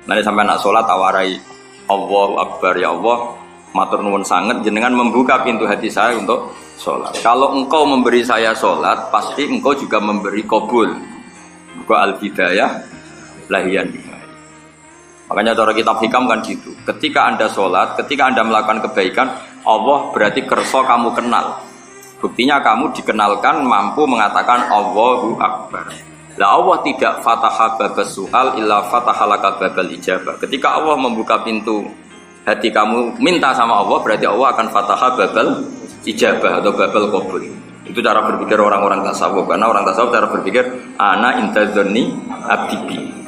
Nanti sampai nak sholat tawarai Allahu Akbar ya Allah, matur nuwun sangat jenengan membuka pintu hati saya untuk sholat. Kalau engkau memberi saya sholat, pasti engkau juga memberi qabul. Buka al-hidayah lahiyan. Makanya cara kitab hikam kan gitu. Ketika Anda sholat, ketika Anda melakukan kebaikan, Allah berarti kerso kamu kenal. Buktinya kamu dikenalkan mampu mengatakan Allahu Akbar. Lah Allah tidak fataha babas su'al illa fataha laka babal ijabah. Ketika Allah membuka pintu hati kamu minta sama Allah, berarti Allah akan fataha babal ijabah atau babal qabul. Itu cara berpikir orang-orang tasawuf. Karena orang tasawuf cara berpikir ana intadzonni abdibi.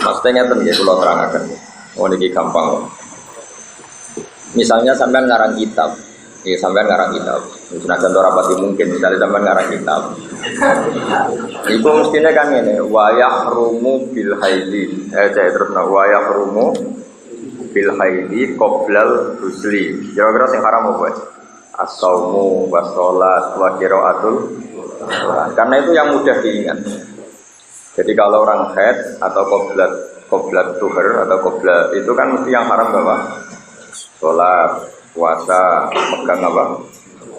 Maksudnya ngeten nggih kula terangaken. Oh niki gampang. Misalnya sampean ngarang kitab. Ya sampean ngarang kitab. Senajan ora pati mungkin misalnya sampean ngarang kitab. Iku mestine kan ngene, wa yahrumu bil haidi. Terus wa yahrumu bil haidi qoblal husli. Kira-kira sing haram apa? As-saumu wa sholat wa qiraatul. Karena itu yang mudah diingat. Jadi kalau orang haid atau qoblat tuhur atau qoblat itu kan mesti yang haram apa? Sholat, puasa, megang apa?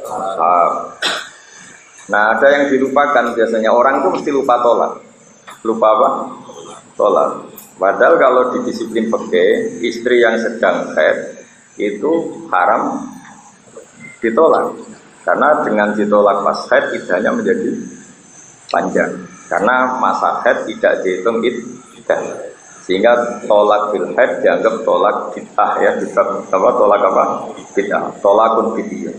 Sahab. Nah ada yang dilupakan biasanya orang itu mesti lupa tolak. Lupa apa? Tolak. Padahal kalau di disiplin fikih istri yang sedang haid itu haram ditolak. Karena dengan ditolak pas haid iddahnya menjadi panjang. Karena masa haid tidak dihitung iddah, sehingga tolak bil haid dianggap tolak bid'ah ya, tolak apa? Bid'ah, tolakun bid'ah.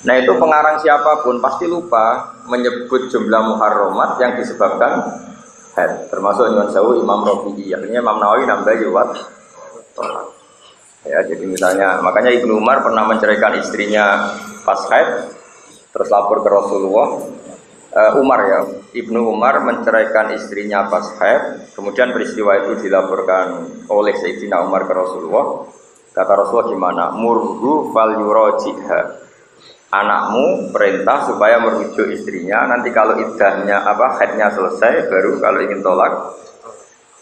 Nah itu pengarang siapapun pasti lupa menyebut jumlah muharramat yang disebabkan haid, termasuk Imam Syafi'i, Imam Rafi'i, akhirnya Imam Nawawi nambah yuwat tolak. Ya jadi misalnya, makanya Ibnu Umar pernah menceraikan istrinya pas haid, terus lapor ke Rasulullah. Ibnu Umar menceraikan istrinya pas haid, kemudian peristiwa itu dilaporkan oleh Sayyidina Umar ke Rasulullah. Kata Rasulullah gimana? Murhu fal yuraji'ha. Anakmu perintah supaya merujuk istrinya. Nanti kalau iddahnya haidnya selesai, baru kalau ingin tolak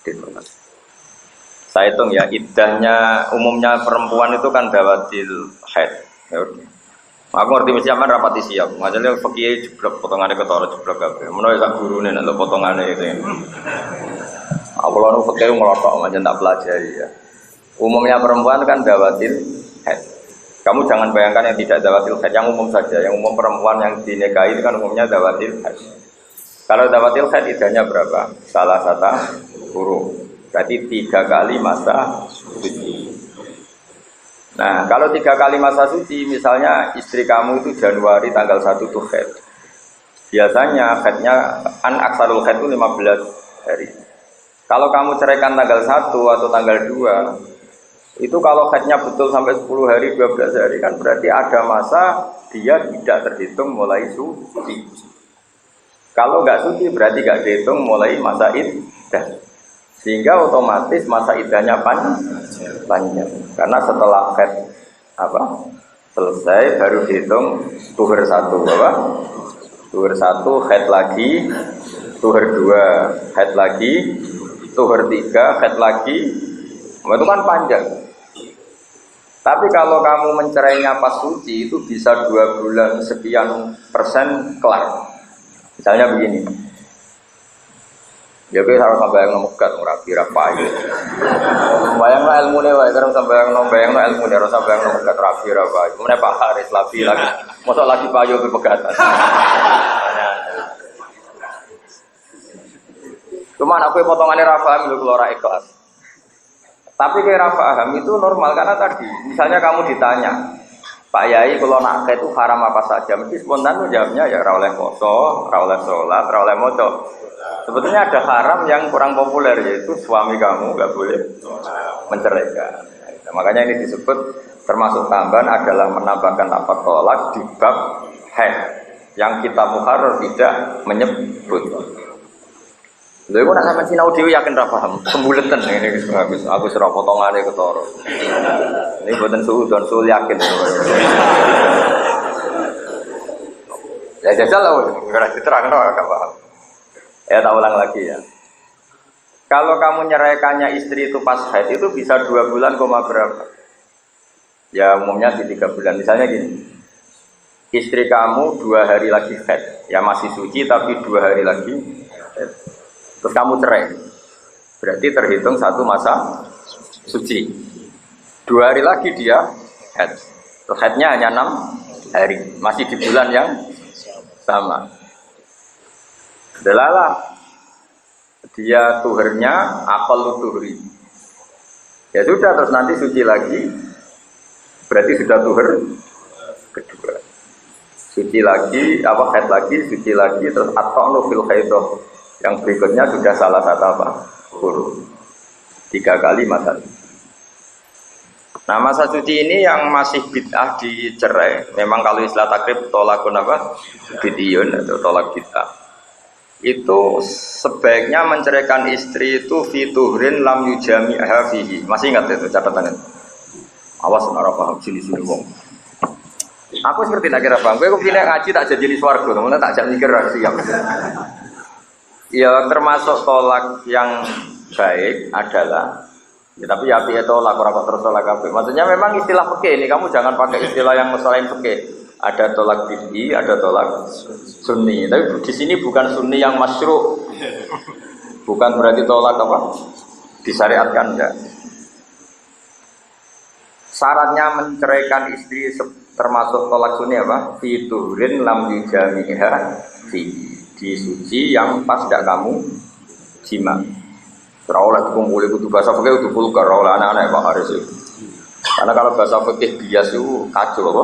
ditolak. Saya hitung ya, iddahnya umumnya perempuan itu kan dawatil haid. Ya udah. Aku ngerti mesti aman rapati siap. Maksudnya fakih jeblok potongannya ketara jeblok kabeh. Menawa sak gurune nek potongannya itu. Aku lalu fakih ngelotok macam tak pelajari ya. Umumnya perempuan kan dawatil haid. Kamu jangan bayangkan yang tidak dawatil haid, yang umum saja. Yang umum perempuan yang dinikahi itu kan umumnya dawatil haid. Kalau dawatil haid iddahnya berapa? Salah satu huruf. Berarti 3 kali masa suci. Nah, kalau 3 kali masa suci, misalnya istri kamu itu Januari tanggal 1 tuh haid. Biasanya haidnya aksarul haid itu 15 hari. Kalau kamu ceraikan tanggal 1 atau tanggal 2, itu kalau haidnya betul sampai 10 hari, 12 hari kan berarti ada masa dia tidak terhitung mulai suci. Kalau nggak suci berarti nggak dihitung mulai masa iddah. Sehingga otomatis masa iddahnya panjang. Karena setelah haid selesai baru dihitung tuhur 1 Tuhur 1 haid lagi, tuhur 2 haid lagi, tuhur 3 haid lagi. Itu kan panjang. Tapi kalau kamu mencerainya pas suci itu bisa 2 bulan sekian persen kelar. Misalnya begini. Ya kowe harus sambayang megat ora kira payu. Bayangno ilmune wae terus sambayangno ilmune ora sambayangno megat ora kira payu. Mene Pak Haris lagi. Mosok lagi payu ke pegatan. Cuma aku potongannya ra paham lho kalau ora ikhlas. Tapi kowe ra paham itu normal karena tadi misalnya kamu ditanya, Pak Yai kalau nak itu haram apa saja? Mesti spontan jawabnya ya ora oleh poso, ora oleh sholat, ora oleh maca. Sebetulnya ada haram yang kurang populer yaitu suami kamu nggak boleh menceraikan. Nah, makanya ini disebut termasuk tambahan adalah menambahkan lafaz tolak di bab haid yang kitab Muharrar tidak menyebut. Lha kok nek sampeyan sinau dhewe yakin ra paham, sembuleten ini aku serah potongane ketara. Ini boten suudon sul yakin. jajal loh, enggak diterangkan enggak paham. Ya tak ulang lagi ya. Kalau kamu nyeraikannya istri itu pas haid itu bisa 2 bulan koma berapa? Ya umumnya di 3 bulan. Misalnya gini, istri kamu 2 hari lagi haid, ya masih suci tapi 2 hari lagi haid. Terus kamu cerai, berarti terhitung 1 masa suci. 2 hari lagi dia haid. Terus haidnya hanya 6 hari, masih di bulan yang sama. Delalah dia tuhurnya akal tuhuri. Ya sudah, terus nanti suci lagi, berarti sudah tuhur kedua. Suci lagi, haid lagi, suci lagi, terus at-ta'nu fil haidah. Yang berikutnya sudah salah satu huruf. 3 kali masa. Nah masa suci ini yang masih bid'ah dicerai. Memang kalau istilah takrib tolakun bid'iyun atau tolak bid'ah. Itu sebaiknya menceraikan istri itu fituhrin lam yujami'ha fihi. Masih ingat itu catatannya? Awas ora paham sini-sini wong. Aku seperti nak kira paham. Kowe kepine ngaji tak jadi swarga, temen tak jak mikir siap. Ya termasuk tolak yang baik adalah ya, tapi ya piye tolak ora kok terus tolak kabeh. Maksudnya memang istilah fikih ini kamu jangan pakai istilah yang selain fikih. Ada tolak bid'i, ada tolak sunni. Tapi di sini bukan sunni yang masyru'. Bukan berarti tolak apa? Disyariatkan enggak. Syaratnya menceraikan istri termasuk tolak sunni apa? Fiturin lam yujamiha di suci yang pas tidak kamu jima. Terawlah dikumpuli kudu bahasa fikih kudu vulgar, ora anak-anak Pak Haris itu. Karena kalau bahasa fikih bias itu kacau apa?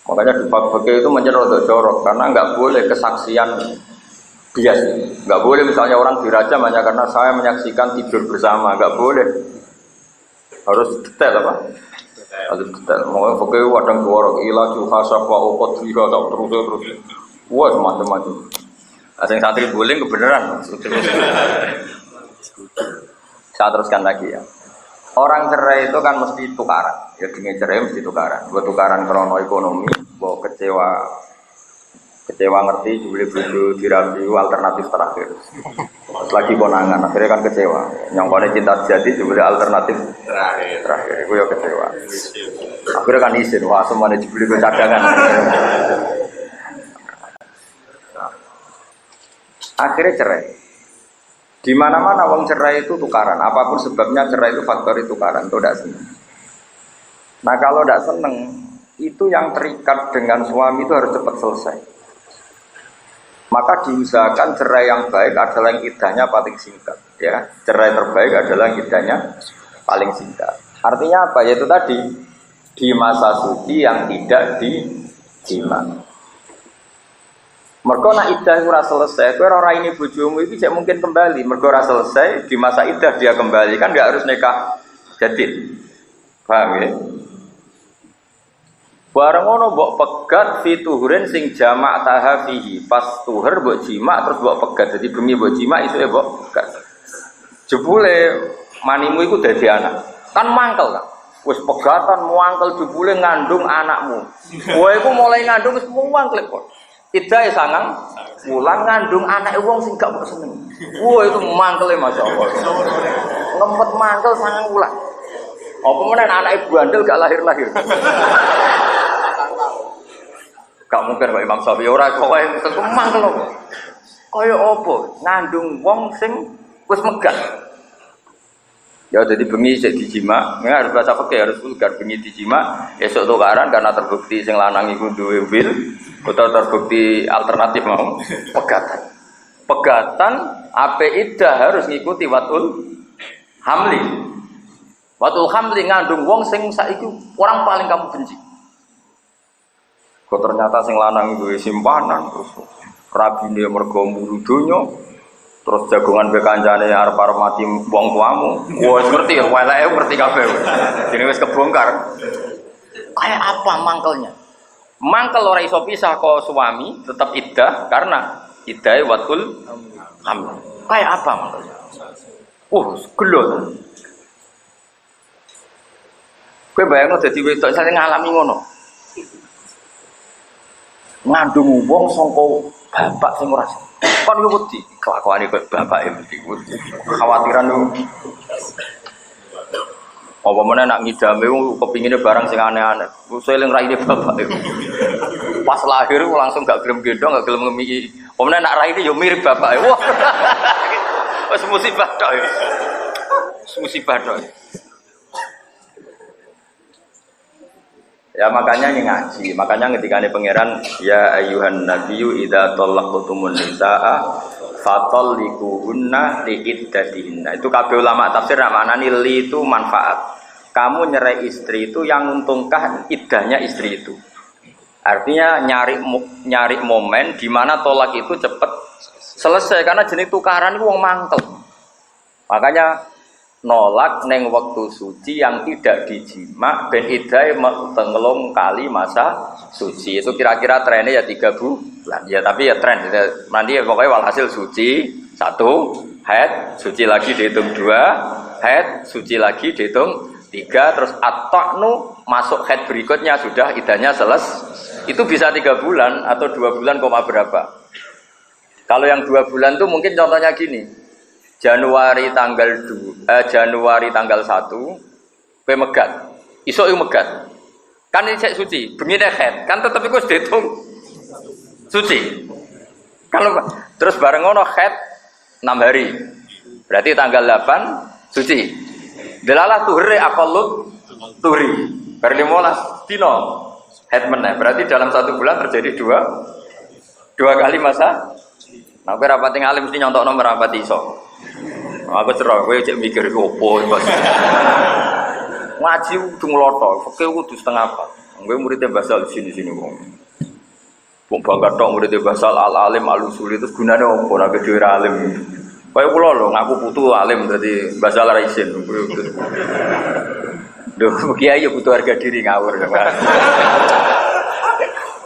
Makanya di bab fikih itu mencerot jorok karena nggak boleh kesaksian bias, nggak boleh misalnya orang dirajam hanya karena saya menyaksikan tidur bersama, nggak boleh, harus detail apa? Harus detail. Makanya fikih kadang jorok, ilaju khasafah ukot liha tak terus, wah macam-macam. Ada yang santri boleh kebenaran. Saya teruskan lagi ya. Orang cerai itu kan mesti tukaran, ya dengan cerai mesti tukaran. Buat tukaran krono ekonomi, buat kecewa ngerti, jubli bojo dirabi alternatif terakhir. Lagi konangan, akhirnya kan kecewa. Nyongkone cinta sejati jubli alternatif terakhir. Itu ya kecewa. Akhirnya kan izin, wah semuanya jubli gue cadangan. Akhirnya cerai. Di mana-mana wong cerai itu tukaran, apapun sebabnya cerai itu faktor itu tukaran, itu tidak senang. Nah kalau tidak senang, itu yang terikat dengan suami itu harus cepat selesai. Maka diusahakan cerai yang baik adalah yang iddahnya paling singkat. Ya, cerai terbaik adalah yang iddahnya paling singkat. Artinya apa? Yaitu tadi di masa suci yang tidak dijima. Mergo nak iddah ora selesai, kowe ora ini bojomu iki cek mungkin kembali. Mergo ora selesai di masa iddah dia kembali, kan enggak harus nikah jadid. Paham ya? Bareng ngono mbok pegat fituhurin sing jamak tahafihi. Pas tuhur mbok jima terus mbok pegat. Jadi bengi mbok jima isuke mbok pegat. Jebule manimu iku dadi anak. Kan mangkel kan. Wis pegatan muangkel jebule ngandung anakmu. Kowe iku mulai ngandung wis muangkel kok. Idai sangang wulan ngandung anak wong sing gak mbok seneng. Wah itu mangkele masyaallah. Ngempet mangkel sangang wulan. Apa menen anake bandel gak lahir-lahir. Gak mungkin Pak Imam Syafi'i ora kok wae mesti mangkel kok. Kaya apa ngandung wong sing wis megat. Ya jadi bengi sik dijima, harus bahasa fikih harus vulgar bengi dijima, esuk tukaran karena terbukti sing lanang iku duwe wil, utawa terbukti alternatif mau pegatan. Pegatan ape iddah harus ngikuti watul hamli. Watul hamli ngandung wong sing saiki orang paling kamu benci. Kok ternyata sing lanang duwe simpanan terus rabine mergo mburu donya. Terus jagongan be kancane arep-arep mati wong tuamu. Wes ngerti, weleke ngerti kabeh. Dene wis kebongkar. Kayak apa mangkelnya? Mangkel ora iso pisah kok suami, tetap iddah karena iddahe watul hamil. Kayak apa mangkelnya? Gelo. Kowe bayangno dadi wedok sing ngalami ngono. ngandung wong sangka bapak sing ora. Kon yo wedi kelakuane kok bapak iki. Khawatiran yo. Apa meneh nak ngidame kepingine barang sing aneh-aneh. Wis eling raine bapak iki. Pas lahir langsung gak gelem gendong, gak gelem ngemi. Apa meneh nak raine yo mirip bapak. Wah. Wis musibah tok ya. Musibah tok. Ya makanya ini ngaji, makanya ketika ini pangeran ya ayyuhan nabiyyu idza talaqtumun nisaa fatalliquhunna liiddatihinna. Itu kabeh ulama tafsir maknane li itu manfaat. Kamu nyerai istri itu yang untungkah iddahnya istri itu. Artinya nyari momen di mana tolak itu cepat selesai karena jenis tukaran itu wong mangkel. Makanya nolak neng waktu suci yang tidak dijima ben idai tengelong kali masa suci itu kira-kira trennya ya 3 bulan ya tapi ya tren nanti ya, pokoknya walhasil suci 1 haid suci lagi dihitung 2 haid suci lagi dihitung 3 terus atoknu masuk haid berikutnya sudah idahnya selesai itu bisa 3 bulan atau 2 bulan koma berapa kalau yang 2 bulan tuh mungkin contohnya gini Januari tanggal 1 kowe megat. Isuk yo megat. Kan ini cek suci, bengi nek haid, kan tetep iku wis diitung suci. Kalau terus bareng ngono haid 6 hari. Berarti tanggal 8 suci. Delalah tuhri aqallut tuhri. Bar 15 dino haid meneh. Berarti dalam 1 bulan terjadi 2 kali masa. Nah, kowe rapati ngalim mesti nyontokno merapati iso. Aku cerah, kowe cek mikir opo bos. Ngaji kudu ngloto, fikih kudu setengah apa. Kowe muridé basal sini wong. Wong bangga tok muridé basal al-alim al-usul itu gunane opo nek dhewe alim. Kaya kula lho ngaku putu alim dadi basal ra isin. Duh, kiai yo butuh harga diri ngawur.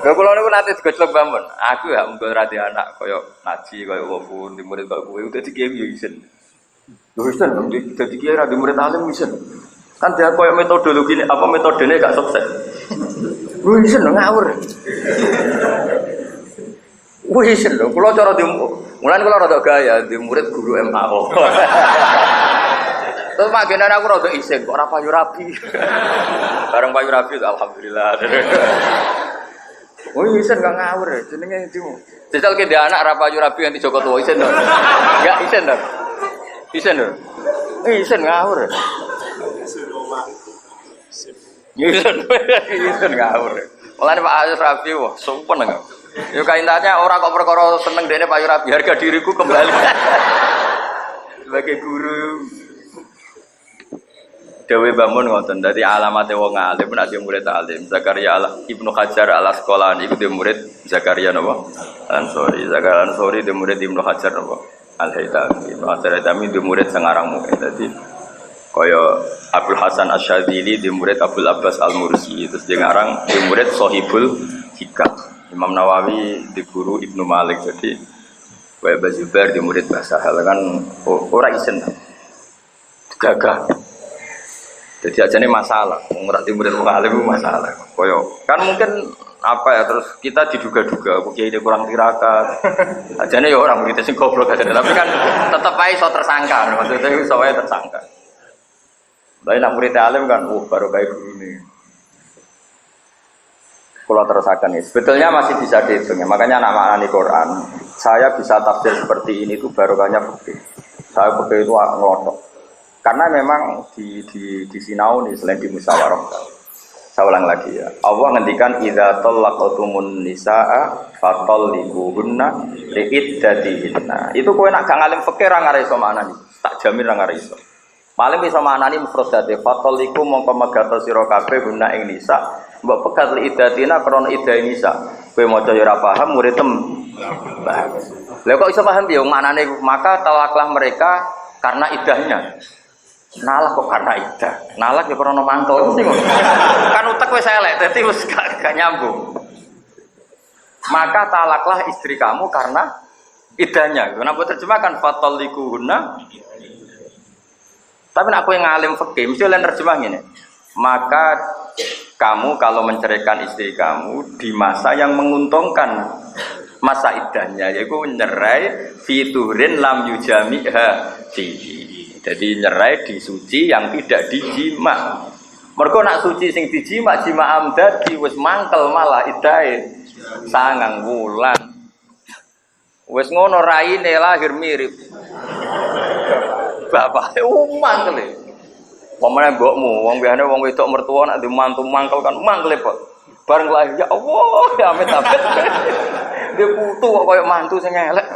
Lha kula niku nate digojlok bangun. Aku ya mung ora di anak kaya ngaji kaya opo di murid kaya kowe dadi kiai yo isin. Lho isin dadi kiai ra di murid alim isin. Kan dia kaya metodologi apa metodene gak sukses. Lho isin ngawur. Wis isin lho kula cara di mulan kula rada gaya di murid guru MAO. Terus magenan aku rada isin kok ora payu rabi. Bareng payu rabi alhamdulillah. Oh isen gak ngawur ya, jenenge itu. Jajal ke dia anak rapayu rabi yang di Joko Tua isen dong. Enggak isen dong. Isen dong. Isen ngawur. Isen ngawur. Mulane Pak Ayus Rabi wah sumpah enggak. Yo kaintanya orang kok perkara seneng dene payu rabi harga diriku kembali. Sebagai guru Dewi bangun ngoten dari alamat wong alim nek dia murid alim Zakaria Ibnu Hajar al-Asqalani iku dia murid Zakaria napa Ansori Zakaria Ansori dia murid Ibnu Hajar napa Al-Haytami Ibnu Hajar Al-Haytami dia murid sing aran mungkin dadi kaya Abdul Hasan Asy-Syadzili dia murid Abdul Abbas Al-Mursi terus dia ngarang dia murid Shahibul Hikam Imam Nawawi di guru Ibnu Malik jadi Wa Zubair dia murid Basahal kan ora isen gagah. Jadi aja ini masalah, ngerti murid murid itu masalah. Koyo kan mungkin apa ya terus kita diduga-duga, kiai dia kurang tirakat. Aja ini ya orang murid sing goblok aja, tapi kan tetap aja so tersangka, maksudnya itu soalnya tersangka. Tapi nak murid alim kan, baru kayak guru ini. Kalau terusakan ini, sebetulnya masih bisa dihitung. Makanya nama di Quran, saya bisa tafsir seperti ini itu barokahnya fikih. Saya fikih itu ngelotok. Karena memang di sinau nih selain di musyawarah. Saya ulang lagi ya. Allah ngendikan idza talaqtumun nisaa fatalliquhunna liiddatihinna. Itu kowe nak gak ngalim fikih ra ngare iso maknani. Tak jamin ra ngare iso. Paling bisa maknani mufradate fatalliqu mongko megato sira kabeh guna ing nisa. Mbok pegat liiddatina krana iddah nisa. Kowe maca ya ora paham murid tem. Lha kok iso paham piye maknane maka talaklah mereka karena iddahnya. Nalak kok karena iddah. Nalak ya karena mantul mesti ngono. Kan utek wis elek dadi wis gak nyambung. Maka talaklah istri kamu karena iddahnya. Kenapa terjemahkan fatalliquhunna? Tapi nek aku yang ngalim fikih mesti lain terjemah ngene. Maka kamu kalau menceraikan istri kamu di masa yang menguntungkan masa iddahnya, yaitu nyerai fiturin lam yujamiha fihi. Jadi nyerai di suci yang tidak dijima. Mergo nak suci sing dijima jima amdadi wis mangkel malah iddahe sangang wulan. Wis ngono raine lahir mirip. Bapake mangkel. Pamane mbokmu, wong biasane wong wedok mertua nek dimantu mangkel kan mangkel kok. Bareng lahir ya Allah, ya amit-amit. Dia putu kok koyo mantu sing elek.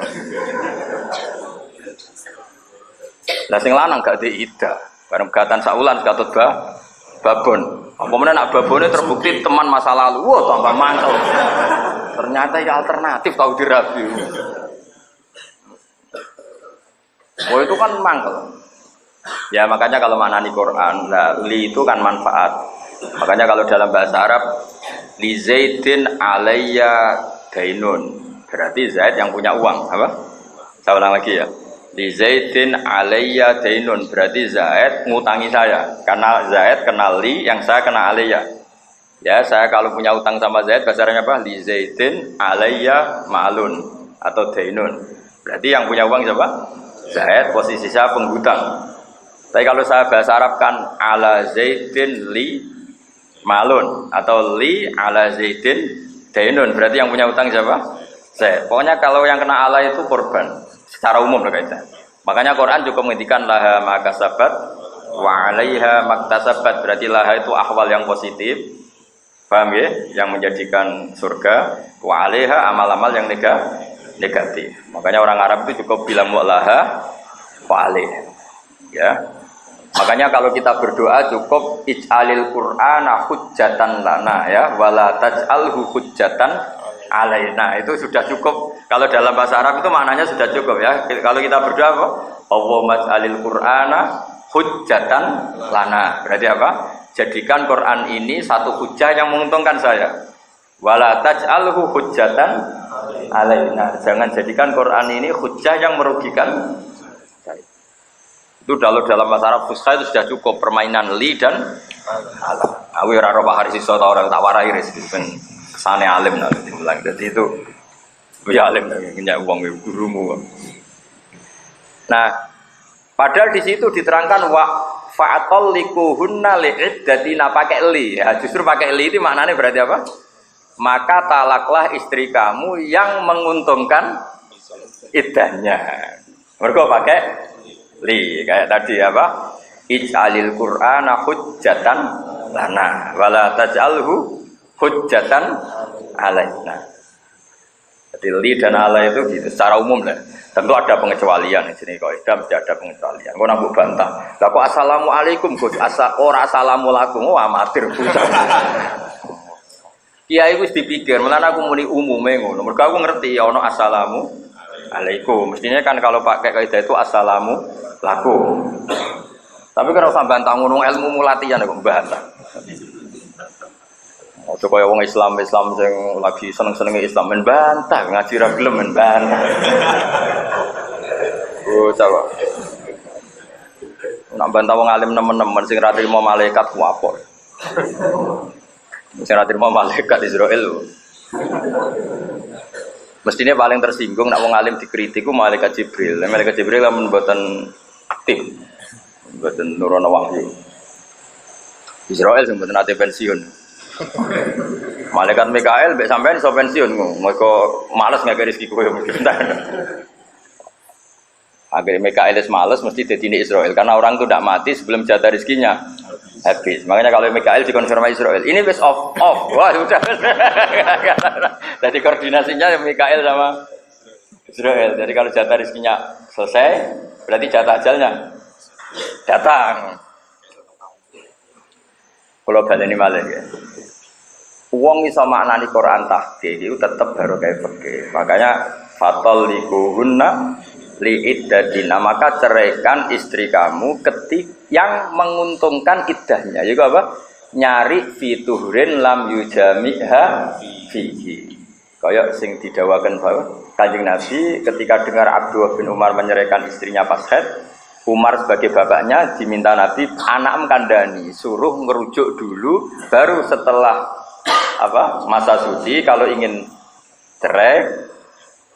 Lah sing lanang gak diida, bareng gatan saulan katut babon. Apa meneh nak babone terbukti teman masa lalu, wah tambah mangkel. Ternyata ya alternatif tahu dirabi. Oh itu kan mangkel. Ya makanya kalau maknani Quran, nah, li itu kan manfaat. Makanya kalau dalam bahasa Arab, li zaidin alayya dainun, berarti Zaid yang punya uang, apa? Saya ulang lagi ya. Li zaidin alayya dainun, berarti Zaid ngutangi saya. Karena Zaid kenal li, yang saya kenal alayya. Ya, saya kalau punya utang sama Zaid, bahasa Arabnya apa? Li zaidin alayya ma'lun atau dainun. Berarti yang punya uang siapa? Zaid, posisi saya penghutang. Tapi kalau saya bahasa Arab kan ala zaidin li malun atau li ala zaidin dainun, berarti yang punya utang siapa? Zaid. Pokoknya kalau yang kena ala itu korban secara umum lah kaitan. Makanya Quran juga menghentikan laha makasabat wa alaiha maktasabat, berarti laha itu ahwal yang positif. Paham ya? Yang menjadikan surga, wa alaiha amal-amal yang negatif. Makanya orang Arab itu cukup bilang wa laha wa alaiha. Ya. Makanya kalau kita berdoa cukup ij'alil Qur'ana hujjatan lana ya, wala taj'alhu hujjatan alaina. Itu sudah cukup. Kalau dalam bahasa Arab itu maknanya sudah cukup ya. Kalau kita berdoa apa? Allahumma ij'alil Qur'ana hujjatan lana. Berarti apa? Jadikan Quran ini satu hujjah yang menguntungkan saya. Wala taj'alhu hujjatan alaina. Jangan jadikan Quran ini hujjah yang merugikan saya. Itu dalam bahasa Arab fusha itu sudah cukup, permainan li dan alam. Aku ora ro Pak Haris iso ta ora tak warai ris ben kesane alim nanti ulang. Jadi itu ya alim punya uang gurumu. Nah, padahal di situ diterangkan wa fa'atal likuhunna li'iddatina pakai li. Ya, justru pakai li itu maknanya berarti apa? Maka talaklah istri kamu yang menguntungkan iddahnya. Mergo pakai li, kayak tadi apa? Ij'alil Qur'ana hujjatan lana wala taj'alhu hujjatan alaina. Jadi li dan ala itu gitu secara umum lah. Tentu ada pengecualian di sini, kaidah mesti ada pengecualian. Kok nambah bantah. Lah kok assalamualaikum Gus, ora assalamualaikum, oh amatir bocah. Kiai wis dipikir, malah aku muni umume ngono. Mergo aku ngerti ya ono assalamu alaikum. Mestinya kan kalau pakai kaidah itu assalamu laku. Tapi kalau usah bantah ngono ilmu latihan kok bantah. Ojo kaya wong Islam sing lagi seneng-senenge Islam men bantah, ngaji ra gelem men bantah. Oh, coba. Nak bantah wong alim nemen-nemen sing ra trimo malaikat ku apa. Sing ra trimo malaikat Israel. Mestinya paling tersinggung nak wong alim dikritik ku malaikat Jibril. Malaikat Jibril lamun mboten aktif, mboten nurono wahyu. Israel sing mboten ate pensiun. Malaikat Mikael mbek sampean iso pensiun mergo males ngake rezeki kowe mungkin. Agar Mikael wis males mesti dadi Israel karena orang itu tidak mati sebelum jatah rezekinya habis. Makanya kalau Mikael dikonfirmasi Israel, ini wis off. Wah, sudah. Jadi koordinasinya Mikael sama Israel. Jadi kalau jatah rezekinya selesai, berarti jatah ajalnya datang. Kalau baleni malih ya. Wong iso maknani Quran tahqiq itu tetap barokah fikih. Makanya fatal likuhunna liiddatina, maka ceraikan istri kamu ketik yang menguntungkan iddahnya. Yaiku apa? Nyari fituhrin lam yujamiha fihi. Kayak sing didawakan bahwa Kanjeng Nabi ketika dengar Abdullah bin Umar menyeraikan istrinya pas haid, Umar sebagai bapaknya diminta Nabi, anak kandani, suruh ngerujuk dulu, baru setelah masa suci kalau ingin cerai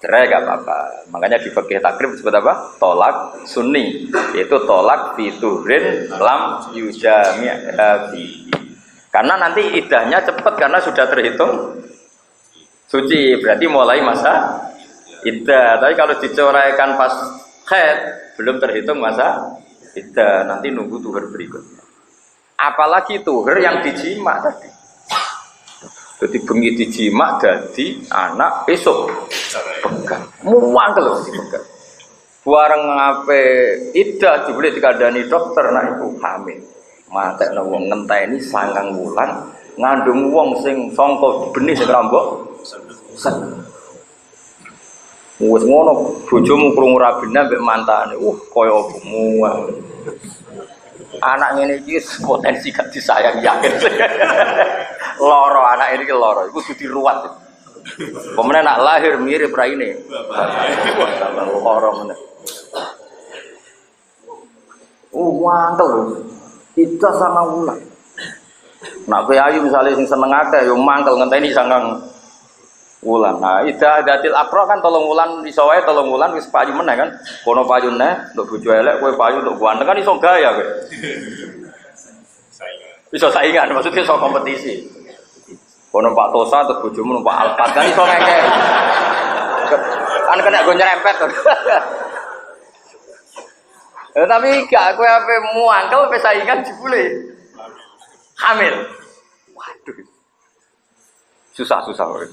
gak apa-apa. Makanya di fikih takrib disebut apa? Tolak sunni, yaitu tolak fiturin lam yujami fi. Karena nanti idahnya cepat karena sudah terhitung suci, berarti mulai masa iddah. Tapi kalau dicoraikan pas haid belum terhitung masa iddah, nanti nunggu tuhur berikutnya. Apalagi tuhur yang dijima tadi. Jadi bengi dijima jadi anak besok pegang. Muang kalau dipegang. Bareng ngape iddah jebule dikandani dokter nak ibu hamil. Matekno wong ngenteni 9 wulan ngandung wong sing sangka benih sing rambok. Wes ngono, bojomu krungu rabine mbek mantane. Kaya apa muang. Anak ngene iki potensi gak disayang yakin. Loro anak ini loro, iku kudu diruwat. Pemene nak lahir mirip raine. Loro meneh. Mantel. Kita sama wulan. Nak kowe ayu misale sing seneng akeh yo mangkel ngenteni 9 wulan. Nah, idah datil akro kan 3 wulan iso wae 3 wulan wis payu meneh kan. Kono payune nduk bojo elek, kowe payu nduk ganteng kan iso gaya kowe. Iso saingan, maksudnya iso kompetisi. Kono Pak Tosa terus bojomu numpak Alphard kan iso ngeke. Kan kena go nyerempet. Tapi gak kowe ape muangkel pe saingan jebule. Hamil. Waduh. Susah kowe.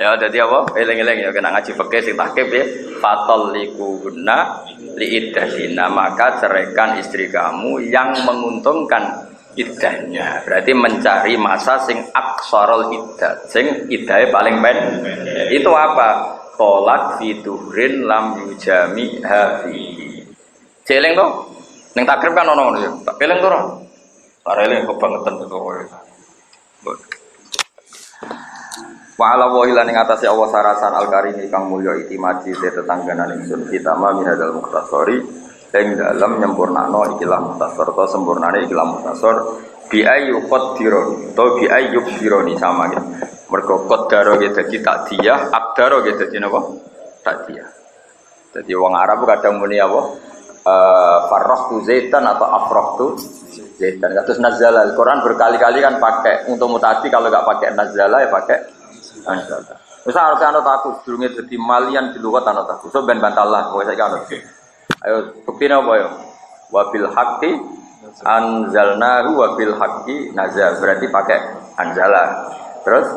Ya jadi apa? Eleng-eleng ya kena ngaji fikih sing takib ya. Fatalliquna liiddahina, maka ceraikan istri kamu yang menguntungkan iddahnya. Berarti mencari masa sing aqsarul iddah, sing iddahe paling pendek. Itu apa? Tolak fiturin lam yujami hafihi. Celeng to? Ning takrib kan ono ngono ya. Tak peleng to ora? Ora eleng kebangetan to kowe. Wa ala wa ila ning atase Allah sarasan al-karimi kang mulya itimadi tetangganan ingsun kita ma minadal mukhtasari ing dalem nyempurnakno ikilah mukhtasar to sempurnane ikilah mukhtasar bi ayu qadironi to bi ayyub dironi sama gitu. Mergo qaddaro ge dadi takdiyah, aqdaro ge dadi napa? Takdiyah. Dadi wong Arab kadang muni apa? Farrahtu zaitan atau afrahtu zaitan. Kados nazala Al-Qur'an berkali-kali kan pakai untuk mutati, kalau enggak pakai nazala ya pakai anjala. Misal harus anut aku, durunge dadi malian di lugat anut aku. So ben bantalah, kowe saiki anut. Ayo buktine apa ya? Wa bil haqqi anzalnahu wa bil haqqi nazal. Berarti pakai anzala. Terus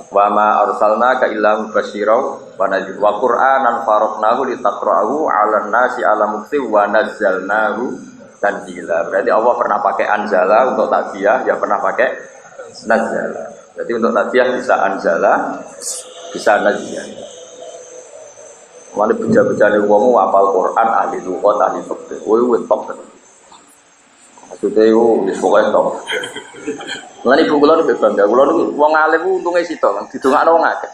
wa ma arsalnaka illa mubasysyiran wa nadhir wa qur'anan faraqnahu litaqra'ahu 'alan nasi 'ala mukti wa nazzalnahu tanzila. Berarti Allah pernah pakai anzala untuk takdiyah, ya pernah pakai nazala. Jadi untuk takdiyah bisa anzala, bisa naziyah. Wali beja-bejane wong apal Quran, ahli lughat, ahli fikih. Wis top. Maksudnya itu wis pokoke top. Lan ibu kula niku bangga. Kula niku wong alim ku untunge sitok, didongakno wong akeh.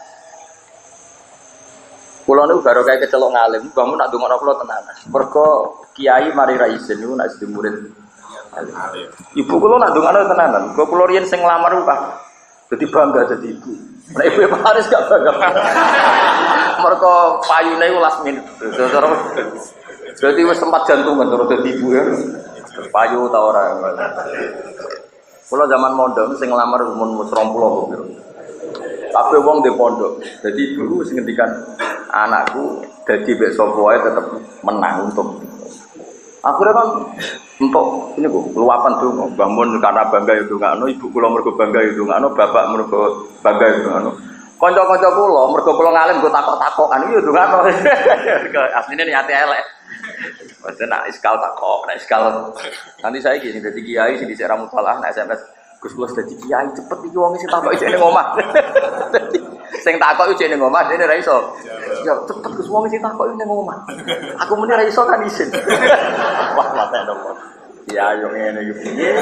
Kula niku baru kaya kecelok ngalim, bangun nak ndongakno kula tenanan. Mergo kiai mari ra izin niku nak jadi murid. Ibu kula nak ndongakno tenanan. Kula riyen sing nglamar ku jadi bangga jadi ibu. Nah ibu Paris gak bangga. Mereka payune itu last minute. Jadi wis tempat jantungan terus jadi ibu ya. Payu ta ora. Kula zaman mondok sing nglamar umur 20 Kabeh wong di pondok. Jadi ibu sing ngendikan anakku dadi mek sapa wae tetep menang untuk. Akhirnya kan untuk ini bu, luapan tuh, bangun karena bangga itu nggak, ibu pulau mergo bangga itu nggak, bapak mergo bangga itu nggak, konco-konco pulau mergo pulau ngalim gue takok-takokan itu nggak, aslinya niatnya elek, maksudnya nak iskal takok, nak iskal, nanti saya gini, jadi kiai sih di Serang Mutalah, nak SMS, Gus jadi kiai cepet iki wong sing takok iki ning omah. Sing takok iki ning omah dene ra iso. Ya cepet Gus wong sing takok iki ning omah. Aku muni ra iso kan isin. Wah mate nopo. Ya yo ngene iki.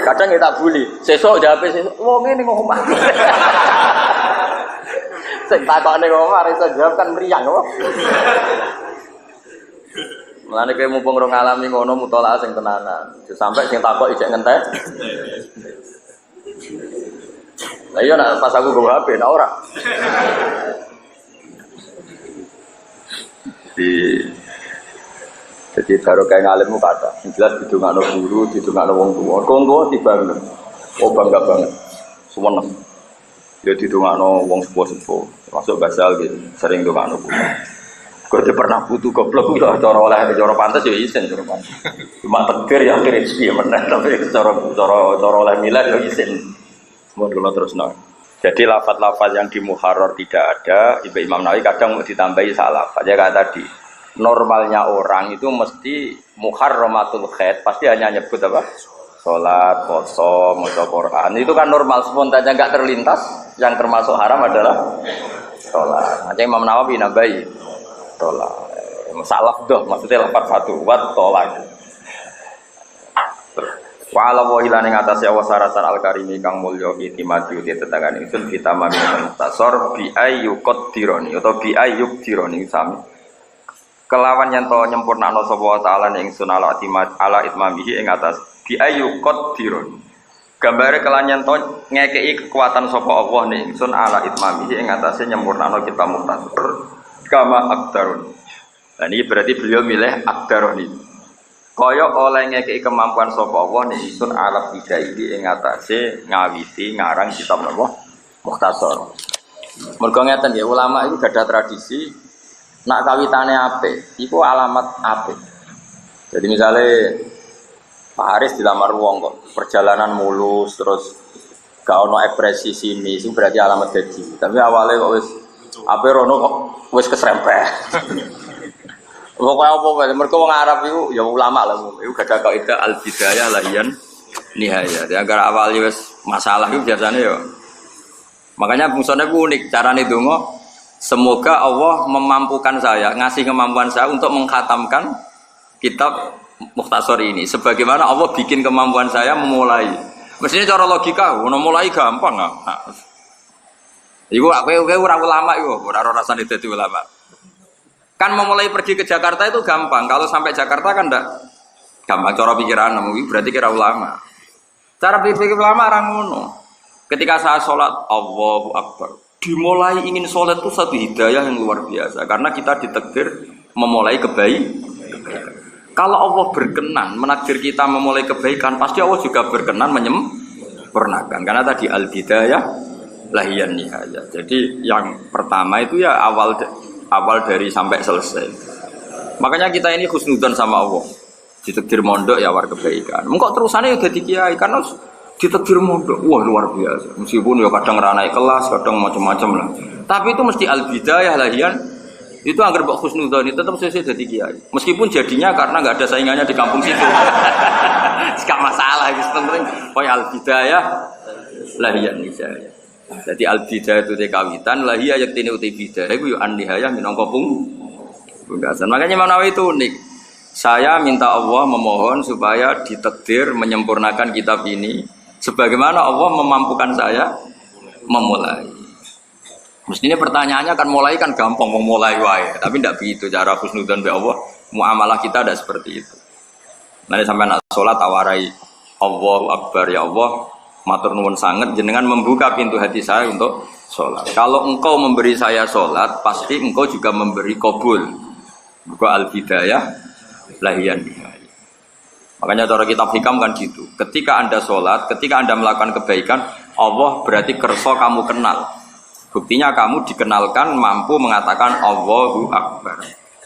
Kadang ya tak buli. Sesuk jawabe sesuk wong ning omah. Sing takokne kok ora iso jawab kan mriyang kok. Mulane kowe mumpung ora ngalami ngono mutolaah sing tenanan. Sampai sing takok ijek ngentek. Lah iya nak pas aku nggo HP nak ora. Jadi baru kayak ngalimmu kata, jelas didongakno guru, didongakno wong tua. Kongko tiba-tiba, oh bangga banget, semua ya didongakno wong sepuh-sepuh, masuk basal gitu, sering dongakno guru. Kau pernah butuh goblok udah cara oleh cara pantas ya isen cara pantas. Cuma tegir ya akhirnya sih menang, tapi cara oleh milah ya isen. Mohon kalau terus nol. Jadi lafaz-lafaz yang di muharrar tidak ada, Imam Nawawi kadang mau ditambahi salah. Aja kayak tadi. Normalnya orang itu mesti muharramatul khair, pasti hanya nyebut apa? Salat, puasa, maca Quran. Itu kan normal spontan enggak terlintas. Yang termasuk haram adalah salat. Aja Imam Nawawi nambahi salat. Masalah doh, maksudnya lafaz satu wat salat. Wa ala wa hilane ngatasi awasarasan al-karimi kang mulya itimati uti tetangan ingsun vitamami mutasor bi ayyuqad dironi atau bi ayyuk dironi sami kelawan yen to nyempurnakno sapa taala ingsun ala itmamihi ing atas bi ayyuqad dironi gambare kelan yen to ngekeki kekuatan sapa Allah ning ingsun ala itmamihi ing atase nyempurnakno kita mutasor kama akdarun. Nah ini berarti beliau milih akdaroni. Kaya oleh ngekei kemampuan sapa Allah ning ingsun alaf bidai ing atase ngawiti ngarang kitab napa Mukhtasar. Mergo ngeten ya ulama itu gadah tradisi nak kawitane apik iku alamat apik. Jadi misalnya Pak Haris dilamar wong kok perjalanan mulus terus gak ono ekspresi sini sing berarti alamat dadi. Tapi awalnya kok wis apik rono kok wis keserempet. Pokoknya apa-apa, mereka orang Arab itu, ya ulama lah, itu gak ada kaidah al-bidayah lahiyan nihayah. Agar awalnya masalah itu biasanya ya. Makanya fungsinya unik, caranya donga, semoga Allah memampukan saya, ngasih kemampuan saya untuk mengkhatamkan kitab Mukhtasar ini. Sebagaimana Allah bikin kemampuan saya memulai. Mestinya cara logika, mulai gampang nggak? Ibu, aku orang ulama itu, orang rasanya jadi ulama. Kan memulai pergi ke Jakarta itu gampang. Kalau sampai Jakarta kan enggak gampang. Cara pikiran berarti kira ulama. Cara pikir ulama orang ngono. Ketika saya sholat Allahu Akbar, dimulai ingin sholat itu satu hidayah yang luar biasa. Karena kita ditakdir memulai kebaikan. Kalau Allah berkenan menakdir kita memulai kebaikan, pasti Allah juga berkenan menyempurnakan. Karena tadi al-bidayah lahiyan nihayah. Jadi yang pertama itu ya awal dari sampai selesai. Makanya kita ini husnudzon sama Allah. Ditakdir mondok ya war kebaikan. Engkau terusannya udah dikiai karena ditakdir mondok. Wah luar biasa. Meskipun ya kadang ranai kelas, kadang macam-macam lah. Tapi itu mesti al-bidayah lahiyan. Itu agar mbok husnudzon itu tetap sesuai jadi kiai. Meskipun jadinya karena nggak ada saingannya di kampung situ. Enggak masalah itu penting. Pokoknya al-bidayah lahiyan nihayah. Jadi al-bidayah itu kawitan lahiyah yaktini uti bidayah itu ya an-nihayah minangka pungkasan. Makanya Imam Nawawi itu unik. Saya minta Allah memohon supaya ditakdir menyempurnakan kitab ini sebagaimana Allah memampukan saya memulai. Mestinya pertanyaannya kan mulai kan gampang memulai wae, tapi tidak begitu cara husnudzon be Allah. Muamalah kita ada seperti itu. Nanti sampai nak sholat tawarai Allahu Akbar ya Allah. Matur nuwun sangat jenengan membuka pintu hati saya untuk sholat. Kalau engkau memberi saya sholat, pasti engkau juga memberi qabul. Buka al-bidayah lahiyan nihayah. Makanya cara kitab hikam kan gitu. Ketika Anda sholat, ketika Anda melakukan kebaikan, Allah berarti kerso kamu kenal. Buktinya kamu dikenalkan mampu mengatakan Allahu Akbar.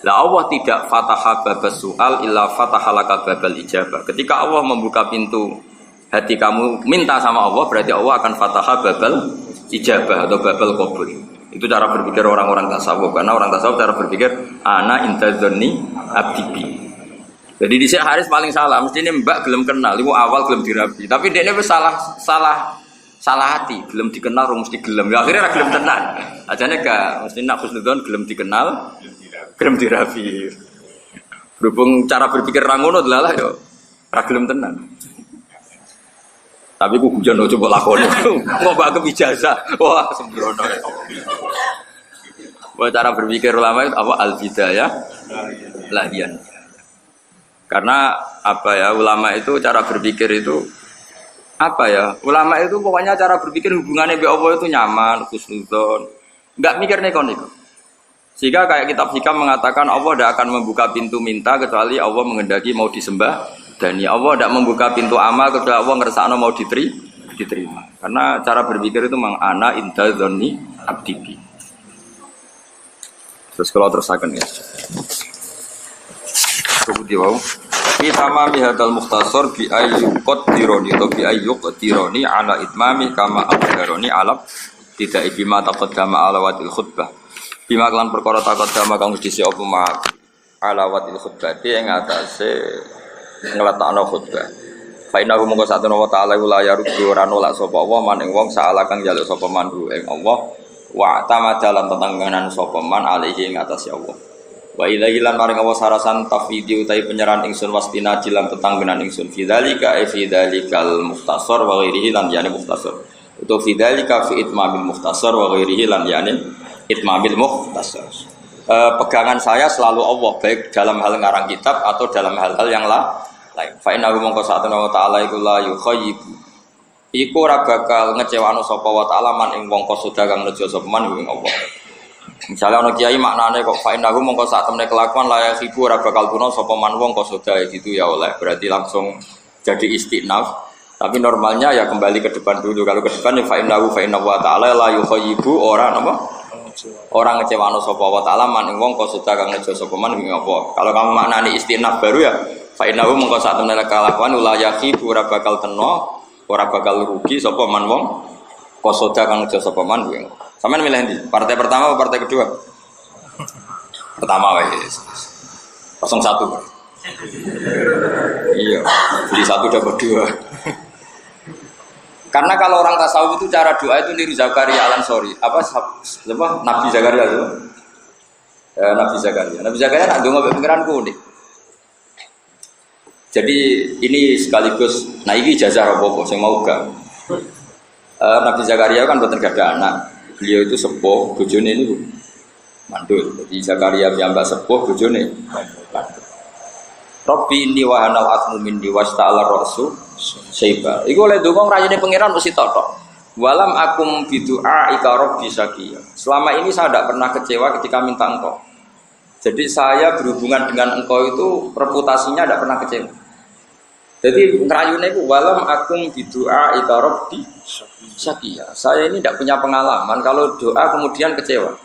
Lah Allah tidak fataha babas su'al illa fataha laka babal ijabah. Ketika Allah membuka pintu hati kamu minta sama Allah, berarti Allah akan fataha babal ijabah atau babal qabul. Itu cara berpikir orang-orang tasawuf. Karena orang tasawuf cara berpikir ana intadzonni abdibi. Jadi di Haris paling salah, mesti ini mbak gelem kenal, itu awal gelem dirabi. Tapi dia ini salah hati, gelem dikenal, mesti gelem. Ya, akhirnya gelem tenan. Ajane gak, mesti nak husnudzon gelem dikenal, gelem dirabi. Berhubung cara berpikir rangono adalah yo, gelem tenan. Tapi ku hujan coba lakoni. Mau bagi ijazah. Wah, sembrono. Bahwa cara berpikir ulama itu apa al-bidayah lahian. Karena apa ya ulama itu cara berpikir itu apa ya ulama itu pokoknya cara berpikir hubungannya dengan Allah itu nyaman, khusnudzon, nggak mikir neko-neko. Sehingga kayak kitab hikam mengatakan Allah tidak akan membuka pintu minta kecuali Allah menghendaki mau disembah dan ya Allah tidak membuka pintu amal kecuali Allah ngersakno mau diterima. Karena cara berpikir itu memang ana inda dzanni abdi. Terus kalau terusakan ya. Kemudian wow. Fi tamami hadal mukhtasar bi ayyuqat dironi atau bi ayyuqat dironi ala itmami kama abdaroni alam tidak bima taqaddama ala wadil khutbah. Bima kelan perkara taqaddama kang wis dhisik apa ma ala wadil khutbah ing atase ngletakno khutbah. Fa inna mongko satuna wa ta'ala la yaruddu ora nolak sapa Allah maning wong saala kang njaluk sapa mandu ing Allah wa tamadalan tetangganan sapa man alaihi ing atase Allah. Wa ilahi lan maring Allah sarasan tafidi utai penyerahan ingsun wastina jilan tetanggenan ingsun fidzalika fidzalikal mukhtasar wa ghairihi lan yani mukhtasar. Itu fidzalika fi itmamil mukhtasar wa ghairihi lan yani itmamil mukhtasar. Pegangan saya selalu Allah baik dalam hal ngarang kitab atau dalam hal-hal yang lain. Fa inna mongko satuna wa ta'ala iku la yukhayyibu. Iku ora bakal ngecewano sapa wa ta'ala man ing wong kosoda kang nejo sapa man ing Allah. Misalnya ana kiai maknane kok fa innahu mongko sak temne kelakuan layak ibu ora bakal tuna sapa man wong kosoda gitu ya oleh berarti langsung jadi istinaf tapi normalnya ya kembali ke depan dulu kalau ke depan ya fa innahu wa ta'ala la yukhayyibu ora napa orang ngecewano sapa wa ta'ala man ing wong kosoda kang nejo sapa man ing apa kalau kamu maknane istinaf baru ya fa innahu mongko sak temne kelakuan layak ibu ora bakal tena ora bakal rugi sapa man wong kosoda kang nejo sapa man ing sampean milih ndi? Partai pertama atau partai kedua? Pertama wae. 01. Iya, beli satu dapat dua. Karena kalau orang tasawuf itu cara doa itu niru Zakaria Al-Ansori. Apa Nabi Zakaria itu? Nabi Zakaria. Nabi Zakaria nak ndonga mbek pengiran unik. Jadi ini sekaligus nah iki ijazah apa sing mau gak. Nabi Zakaria kan boten gadah anak. Beliau itu sepuh, bojone ini mandul. Jadi Zakaria piyambak sepuh, bojone mandul. Rabbi inni wa hanal asmu minni wasta'ala rasul syaiba. Iku oleh ndonga rayane pangeran mesti totok. Walam akum bidu'a ika rabbi syaqiya. Selama ini saya tidak pernah kecewa ketika minta engkau. Jadi saya berhubungan dengan engkau itu reputasinya tidak pernah kecewa. Jadi ngerayune itu walam akum bidu'a ika rabbi syaqiya. Saya ini tidak punya pengalaman kalau doa kemudian kecewa.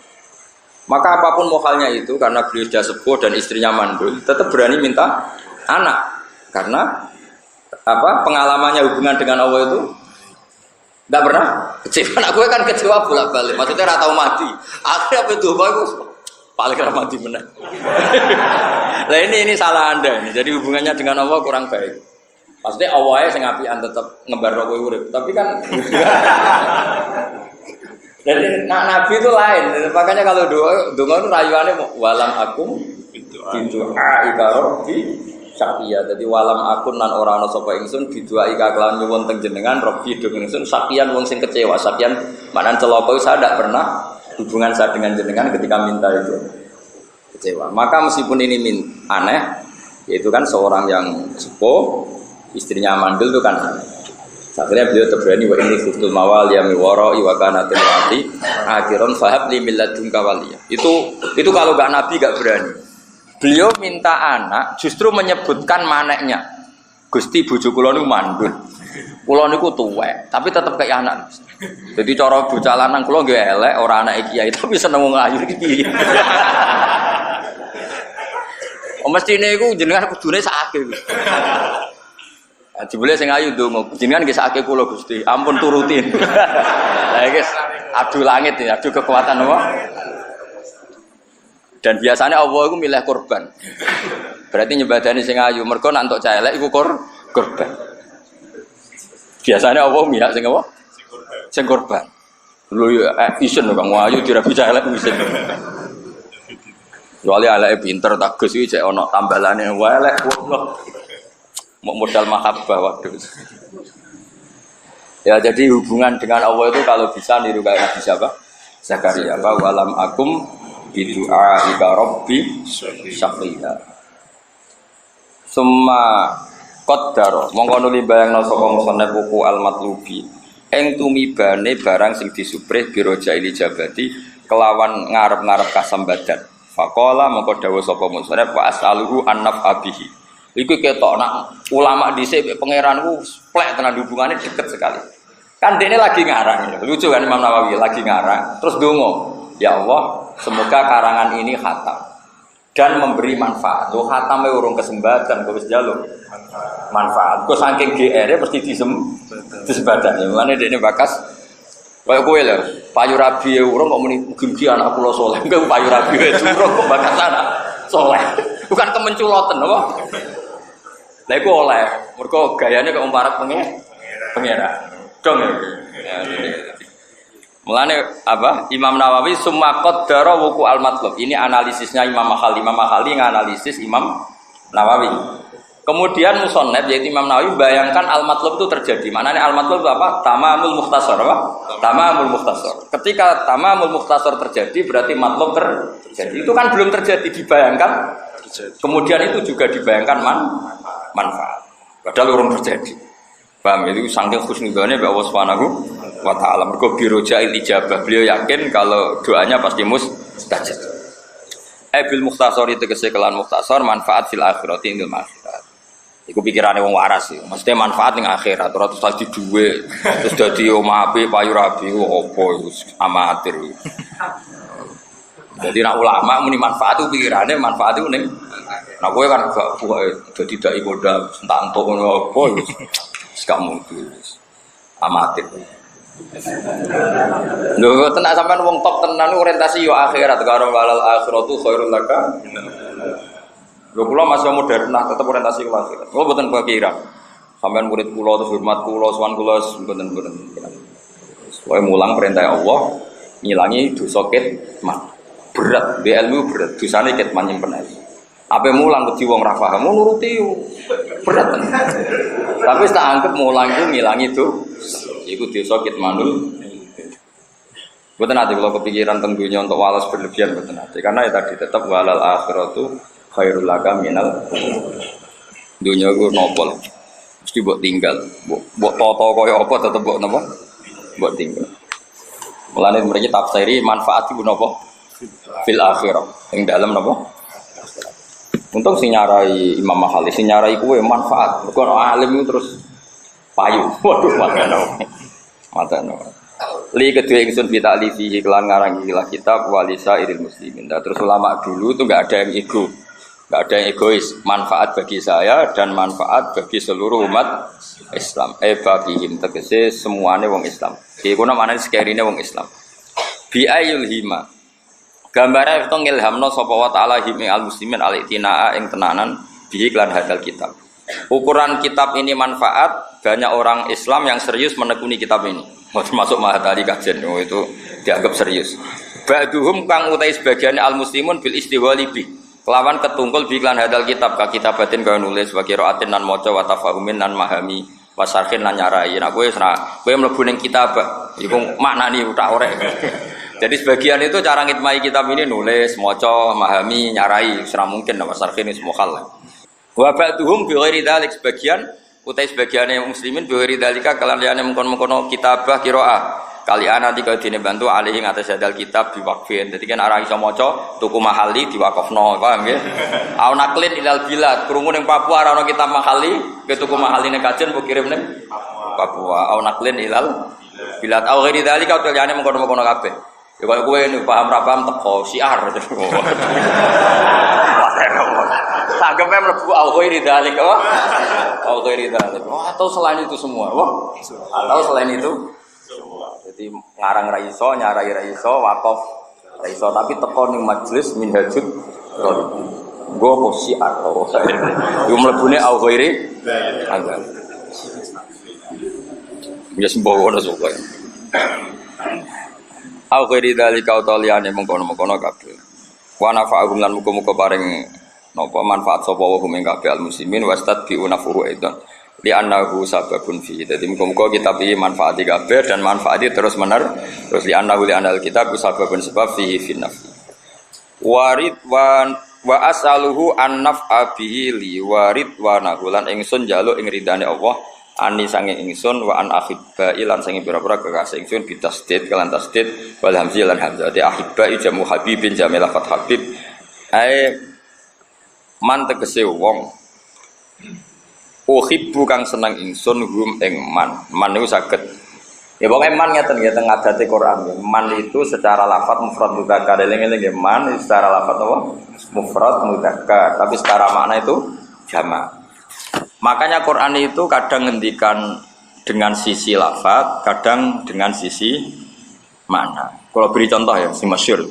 Maka apapun mohalnya itu karena beliau sudah sepuh dan istrinya mandul, tetap berani minta anak. Karena apa? Pengalamannya hubungan dengan Allah itu tidak pernah kecewa. Aku kan kecewa bolak-balik. Maksudnya ora tau mati. Akhirnya apa itu paling ora mati meneh. Nah ini salah Anda ini. Jadi hubungannya dengan Allah kurang baik. Maksudnya awalnya sing apian tetap ngembar kowe urip, tapi kan jadi Nabi itu lain. Makanya kalau doa itu rayuannya walam akum bidu'a ika rabbi syaqiya. Jadi walam akun nan ora ana sapa ingsun bidu'a ika kelawan nyuwun teng jenengan rabbi do ingsun sakian wong sing kecewa. Sakian maknane celaka saya tidak pernah hubungan saya dengan jenengan ketika minta itu kecewa. Maka meskipun ini aneh, yaitu kan seorang yang sepuh istrinya mandul itu kan akhirnya beliau terberani wa ini khuftul mawal ya miwara wa kana tilati akhiran fahab li milladun kawaliya. Itu kalau enggak nabi enggak berani. Beliau minta anak justru menyebutkan maneknya. Gusti bojo kula niku mandul. Kula niku tuwek, tapi tetep kayak anak. Jadi cara bocah lanang kula nggih elek ora anake kiai tapi seneng wong ayu iki. Mestine iku jenengan kudune sakake. Jebule sing ayu ndonga, jenengan nggih sakake kula Gusti, ampun turutin. Lah iki adu langit ya, adu kekuatan apa? Dan biasanya Allah itu milih korban. Berarti nyebadani sing ayu, mergo nek entuk cah elek iku korban. Biasanya Allah milih sing apa? Sing korban. Lho ya isen Kang ayu dirabi cah elek isen. Kecuali eleke pinter tak Gus iki cek ana tambalane wae elek goblok. Modal mahabbah waduh. Ya jadi hubungan dengan Allah itu kalau bisa niru kayak Nabi siapa? Zakaria. Apa walam akum bidu'a ika rabbi syaqiya. Summa qaddara mongko nuli bayangna sapa musannaf buku al-matlubi ing tumibane barang sing disuprih biroja ili jabati kelawan ngarep-ngarep kasambadan. Faqala mongko dawuh sapa musannaf wa as'aluhu an-naf abihi. Iku ketok nak ulama dhisik pangeranku plek tenan hubungane deket sekali. Kan dene lagi ngarang, lucu kan Imam Nawawi lagi ngarang, terus donga, ya Allah, semoga karangan ini khatam dan memberi manfaat. Tuh khatame urung kesembatan, kok wis njaluk manfaat. Kok saking GR mesti disembadani. Mane dekne bakas kaya kowe lho, payu rabi urung kok muni mugi anak kula saleh. Engko payu rabi wis urung kok bakas anak saleh. Bukan kemenculoten apa? Lah iku oleh, mergo gayane kok umparat pengira. Dong ya. Mulane apa? Imam Nawawi summa qaddara wuku al-matlub. Ini analisisnya Imam Makhali. Imam Makhali nganalisis Imam Nawawi. Kemudian musannaf yaitu Imam Nawawi bayangkan al-matlub itu terjadi. Maknanya al-matlub itu apa? Tamamul mukhtasar apa? Tamamul mukhtasar. Ketika tamamul mukhtasar terjadi berarti matlub terjadi. Itu kan belum terjadi dibayangkan. Kemudian itu juga dibayangkan manfaat. Padahal urung terjadi. Paham itu saking husnudzonnya bahwa Allah Subhanahu wa taala mergo biroja'il ijabah. Beliau yakin kalau doanya pasti mustajab. Bil mukhtasar itu tegese kelan mukhtasar manfaat fil akhirat ing akhirat. Iku pikirane wong waras sih. Mesti manfaat ning akhirat ora terus dadi dhuwit, terus dadi omah apik payu rabi opo iku amatir. Jadi nak ulama muni manfaat itu pikirane manfaat itu ning. Nah kowe kan gak dadi dai kodha entak-entuk ngono opo iku. Gak mungkin amatir. Lho tenan sampean wong top tenan orientasi yo akhirat karo walal akhiratu khairul laka. Lho kula masih modern nah tetep orientasi ke akhirat. Kula mboten kepikiran. Sampean murid kula terus hormat kula sowan kula mboten. Pokoke mulang perintah Allah ngilangi dosa kitman. Berat, be ilmu berat, dosane kitman nyimpen ae. Ape mulang ke wong ra paham nuruti berat. Tapi tak anggap mulang itu ngilangi itu. Iku dosa kitmanul. Mboten ate kula kepikiran teng dunya untuk walas berlebihan mboten ate. Karena ya tadi tetap walal akhiratu khairul laka minal dunya ku nopo. Mesti mbok tinggal. Mbok toto kaya apa tetep mbok napa? Mbok tinggal. Mulane mriki tafsiri manfaat iku napa? Fil akhirah. Ing dalem napa? Untung sing nyarai Imam Makhali, sing nyarai kuwe manfaat. Mergo alim itu terus payu. Waduh, mateno. Li kedua ingsun bi ta'lifi iklan ngarang ikilah kitab walisa iril muslimin. Nah, terus ulama dulu itu enggak ada yang ego. Enggak ada yang egois. Manfaat bagi saya dan manfaat bagi seluruh umat Islam. Bagihim tegese semuanya wong Islam. Iku namane sekerine wong Islam. Bi ayul hima. Gambarnya itu ngilhamno sapa wa ta'ala himi al-muslimin al-itinaa ing tenanan bihi lan hadal kitab. Ukuran kitab ini manfaat, banyak orang Islam yang serius menekuni kitab ini. Termasuk Mahatali Kajen, itu dianggap serius. Ba'duhum kang utai sebagian al-muslimun bil istiwali bi. Kelawan ketungkul bi lan hadal kitab ka kitabatin kaya nulis wa qiraatin lan maca wa tafahumin lan mahami wa sarhin lan nyarai. Nah kowe mlebu ning kitab iku maknani utak orek. Jadi sebagian itu cara ngitmai kitab ini nulis, maca, memahami, nyarai, serah mungkin nama sarfin semua hal. Wa ba'duhum bi ghairi dzalik sebagian utai sebagiane muslimin bi ghairi dzalika kaliyane mengkon-mengkono kitabah qiraah. Kalian nanti kalau dene bantu alih ing atas hadal kitab diwakfin. Dadi kan arah iso maca tuku mahali diwakafno, paham nggih? Au naklin ilal bilad, krungu ning Papua ora ana kitab mahali, ke tuku mahaline kajen mbok kirim ning Papua. Au naklin ilal bilad au ghairi dzalika kaliyane mengkon-mengkono kabeh. Ya kalau gue ini paham-paham teko siar. Tanggapnya melebu al-ghairi dzalik apa? Al-ghairi dzalik. Atau selain itu semua. Atau selain itu jadi ngarang ra iso, nyarai ra iso, wakaf ra iso tapi teko ning majelis minhajud talibin. Gue apa siar to. Yo mlebune al-ghairi dzalik. Ya sembowo ora suka. Au ghairi dzalika utaliane mengkono-mengkono kabeh. Wa nafa'ahum lan muga-muga paring napa manfaat sapa wa hum ing kabeh al muslimin wastadbi'una furu aidan. Li annahu sababun fi. Dadi muga-muga kitab iki manfaati kabeh dan manfaati terus-menerus. Terus li annahu li anal kitab sababun sebab fihi fin nafsi. wa as'aluhu an naf'a bihi li warid wa nahulan ingsun njaluk ing ridane Allah ani sange ingsun wa an akhibbai lan sange pira-pira kekasih ingsun bitasdid kelan tasdid wal hamzi lan hamzah de akhibbai jamu habibin jamila fat habib ae man tegese wong uhibbu kang seneng ingsun hum ing man niku saged ya pokoke man ngeten nggih teng adate Quran nggih man itu secara lafaz mufrad mudzakkar eling-eling nggih man secara lafaz apa mufrad mudzakkar tapi secara makna itu jamak. Makanya Quran itu kadang ngendikan dengan sisi lafaz, kadang dengan sisi makna. Kalau beri contoh ya, si masyhur.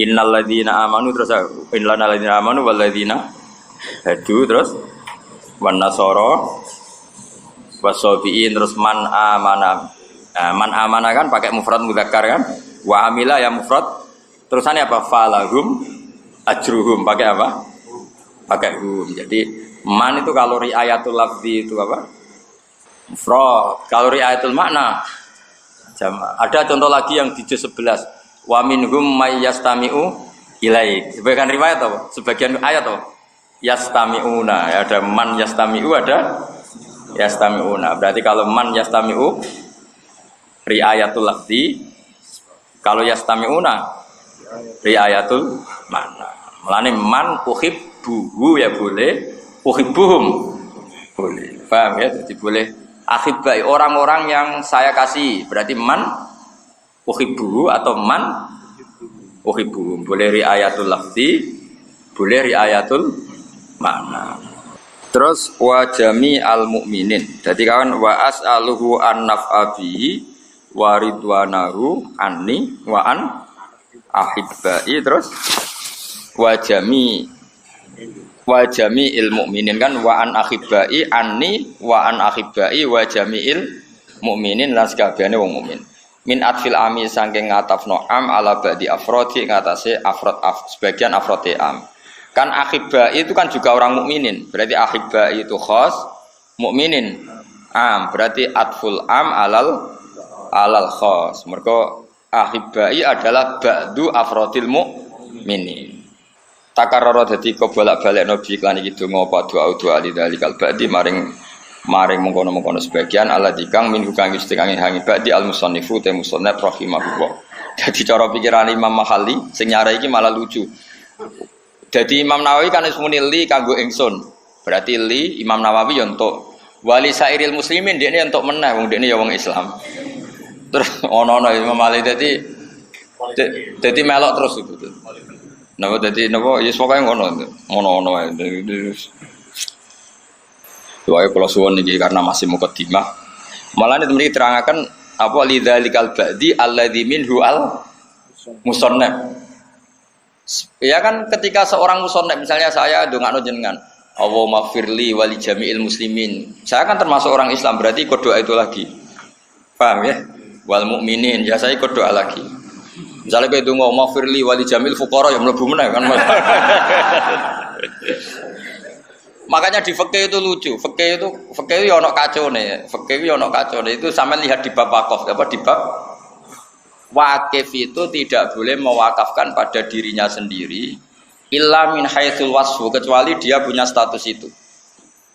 Innal ladzina amanu terus innal ladzina amanu wal ladzina hadu terus wan nasara wasabiin terus man amana. Nah, man amana kan pakai mufrad mudzakkar kan? Wa amila ya mufrad. Terusannya apa? Falahum ajruhum pakai apa? Pakai hum. Jadi man itu kalau riayatul lafzi itu apa? Mufrad. Kalau riayatul makna jamak. Ada contoh lagi yang di juz 11. Wa minhum may yastami'u ilaik. Sebagian riwayat apa? Sebagian ayat apa? Yastami'una. Ya, ada man yastami'u ada yastami'una. Berarti kalau man yastami'u riayatul lafzi, kalau yastami'una riayatul makna. Mulane man uhibbuhu ya boleh, uhibbuhum boleh. Paham ya? Jadi boleh akhibbai orang-orang yang saya kasih. Berarti man uhibbuhu atau man uhibbuhum. Boleh riayatul lafzi, boleh riayatul makna. Terus wa jami'al mu'minin. Jadi kawan wa as'aluhu an naf'abihi wa ridwanahu anni wa an ahibbai terus wa jami'il mu'minin kan wa an ahibbai anni wa an ahibbai wa jami'il mu'minin lan sakabehane wong mukmin min atfil ami saking ngatafno am ala ba'di afrodi ngatasé afrod sebagian afrode am kan ahibbai itu kan juga orang mukminin berarti ahibbai itu khas mukminin am berarti atful am alal khas. Mergo ahibbai adalah ba'du afrodil mu'minin. Takarrara dadi kebolak-balik nabi iklan iki donga apa doa lidzalikal ba'di maring mengkono-mengkono sebagian ala dikang min hukang istiqange hangi ba'di al musannifu te musannaf rahimahullah. Dadi cara pikiran Imam Mahalli sing nyara iki malah lucu. Dadi Imam Nawawi kan wis muni li kanggo ingsun. Berarti li Imam Nawawi yo entuk wali sairil muslimin dekne entuk meneh wong dekne ya wong Islam. Terus ono-ono Imam Malik dadi melok terus itu. Napa dadi napa ya pokoke ngono. Ono-ono ae. Doae kula suwun niki karena masih mukadimah. Malah mriki terangaken apa lidzalikal ba'di alladzi minhu al musannaf. Ya kan ketika seorang musannaf misalnya saya ndongakno jenengan, Allahumma firli wali jami'il muslimin. Saya kan termasuk orang Islam berarti ikut doa itu lagi. Paham ya? Wal mukminin ya saya ikut doa lagi. Misalnya kayak donga maghfirli wali jamil fuqara ya mlebu meneh kan. Makanya di fikih itu lucu. Fikih itu ya ono kacone. Fikih ya ono kacone. Itu sampean lihat di bab wakaf apa di bab wakif itu tidak boleh mewakafkan pada dirinya sendiri illa min haitsul wasfu kecuali dia punya status itu.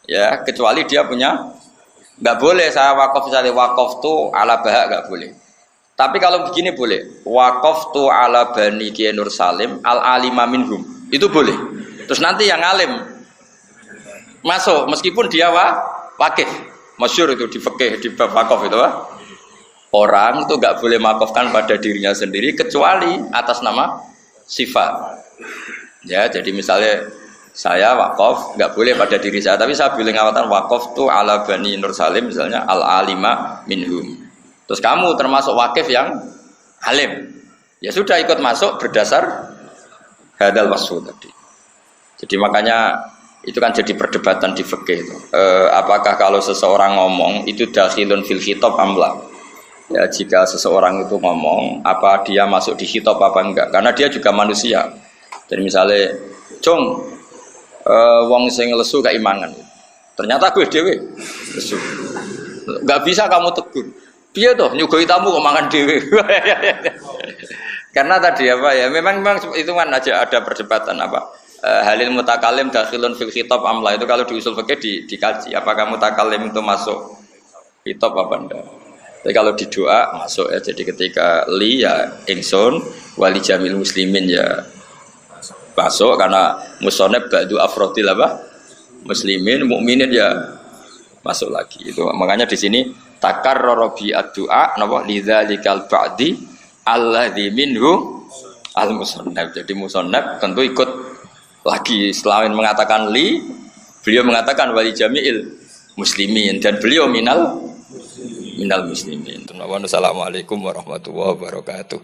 Ya, kecuali dia punya nggak boleh saya wakaf misalnya wakaf tu ala bahak nggak boleh. Tapi kalau begini boleh. Wakaf tu ala bani Kiai Nur Salim al alima minhum itu boleh. Terus nanti yang alim masuk meskipun dia wakif. Masyhur itu di fikih di bab wakaf itu orang itu nggak boleh wakafkan pada dirinya sendiri kecuali atas nama sifat. Ya jadi misalnya saya wakaf nggak boleh pada diri saya, tapi saya boleh ngawatan wakaf tuh ala bani Nur Salim misalnya al alima minhum. Terus kamu termasuk wakif yang alim, ya sudah ikut masuk berdasar hadal wasfu tadi. Jadi makanya itu kan jadi perdebatan di fikih itu. Apakah kalau seseorang ngomong itu dakhilun fil khitab amla? Ya jika seseorang itu ngomong, apa dia masuk di khitab apa enggak? Karena dia juga manusia. Jadi misalnya, Jong, wong sing lesu keimangan. Ternyata gue dhewe lesu. Enggak bisa kamu tegur. Piye toh nyugoi tamu kok mangan dhewe. Karena tadi apa ya, memang itu kan aja ada perdebatan apa halil mutakalim dakhilun fil khitab amla itu kalau di usul fikih dikaji apakah mutakalim itu masuk khitab apa enggak. Tapi kalau di doa masuk ya, jadi ketika li ya ingsun wali jamil muslimin ya masuk karena musoneb ba'du afrodil apa muslimin mukminin ya masuk lagi. Itu makanya di sini takarrara bi ad-du'a napa lidzalikal ba'di alladzi minhu al-musannaf. Jadi musannaf tentu ikut lagi selain mengatakan li, beliau mengatakan wali jami'il muslimin dan beliau minal muslimin. Assalamualaikum warahmatullahi wabarakatuh.